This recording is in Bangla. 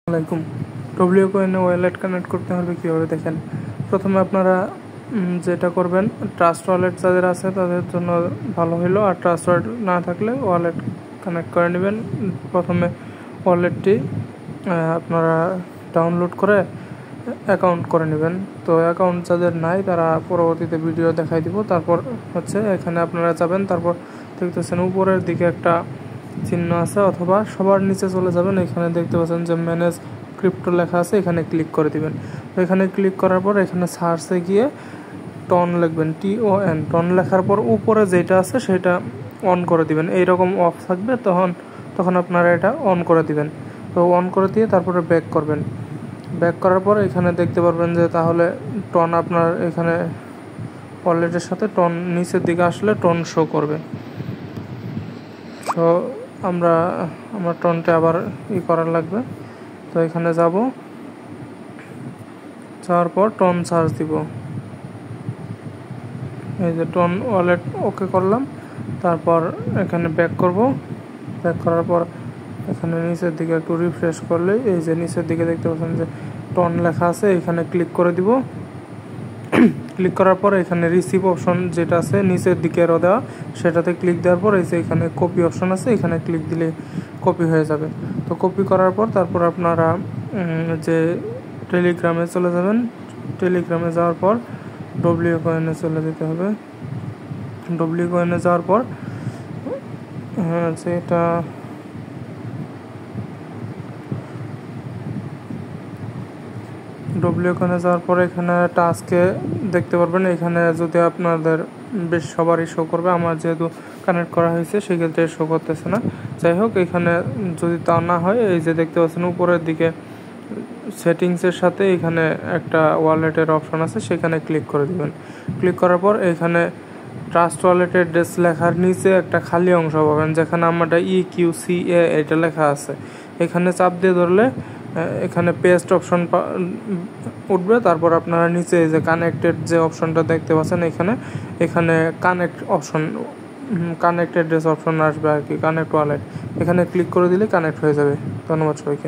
আসসালামাইকুম। ডব্লিউ কয়েনে ওয়ালেট কানেক্ট করতে হলে কীভাবে দেখেন। প্রথমে আপনারা যেটা করবেন, ট্রাস্ট ওয়ালেট যাদের আছে তাদের জন্য ভালো হলো, আর ট্রাস্ট ওয়ালেট না থাকলে ওয়ালেট কানেক্ট করে নেবেন। প্রথমে ওয়ালেটটি আপনারা ডাউনলোড করে অ্যাকাউন্ট করে নেবেন। তো অ্যাকাউন্ট যাদের নাই তারা পরবর্তীতে ভিডিও দেখাই দিব। তারপর এখানে আপনারা যাবেন, তারপর দেখতেছেন উপরের দিকে একটা চিহ্ন আছে, অথবা সবার নিচে চলে যাবেন। এখানে দেখতে পাচ্ছেন যে ম্যানেজ ক্রিপ্টো লেখা আছে, এখানে ক্লিক করে দিবেন। এখানে ক্লিক করার পর এখানে সার্চে গিয়ে টন লিখবেন, TON। টন লেখার পর উপরে যেটা আছে সেটা অন করে দিবেন। এইরকম অফ থাকবে, তখন আপনারা এটা অন করে দিবেন। তো অন করে দিয়ে তারপরে ব্যাক করবেন। ব্যাক করার পর এখানে দেখতে পারবেন যে তাহলে টন আপনার এখানে ওয়ালেটের সাথে টন নিচের দিকে আসলে টন শো করবে। তো আমার টনটা আবার করার লাগবে। তো এখানে যাওয়ার পর টন সার্চ দিব। এই যে টন ওয়ালেট ওকে করলাম। তারপর এখানে ব্যাক করব। ব্যাক করার পর এখানে নিচের দিকে একটু রিফ্রেশ করলে এই যে নিচের দিকে দেখতে পাচ্ছেন যে টন লেখা আছে, এখানে ক্লিক করে দিব। ক্লিক করার পর এখানে রিসিভ অপশন যেটা আছে নিচের দিকে দেওয়া, সেটাতে ক্লিক দেওয়ার পর এই যে এখানে কপি অপশন আছে, এখানে ক্লিক দিলে কপি হয়ে যাবে। তো কপি করার পর তারপর আপনারা যে টেলিগ্রামে চলে যাবেন। টেলিগ্রামে যাওয়ার পর ডব্লিউ কয়েনে চলে যেতে হবে। ডব্লিউ কয়েনে যাওয়ার পর যেটা ডব্লিউ কয়েনে যাওয়ার পর এখানে টাস্কে দেখতে পারবেন। এখানে যদি আপনাদের বেশ সবারই শো করবে, আমার যেহেতু কানেক্ট করা হয়েছে সেক্ষেত্রে শো করতেছে না। যাই হোক, এখানে যদি তা না হয় এই যে দেখতে পাচ্ছেন উপরের দিকে সেটিংসের সাথে এখানে একটা ওয়ালেটের অপশন আছে, সেখানে ক্লিক করে দিবেন। ক্লিক করার পর এখানে ট্রাস্ট ওয়ালেটের ড্রেস লেখার নিচে একটা খালি অংশ পাবেন, যেখানে আমারটা EQCA এটা লেখা আছে। এখানে চাপ দিয়ে ধরলে এখানে পেস্ট অপশন উঠবে। তারপর আপনারা নিচে যে কানেক্টেড যে অপশনটা দেখতে পাচ্ছেন, এখানে কানেক্টেড ড্রেস অপশন আসবে আর কি, কানেক্ট ওয়ালেট। এখানে ক্লিক করে দিলে কানেক্ট হয়ে যাবে। ধন্যবাদ সবাইকে।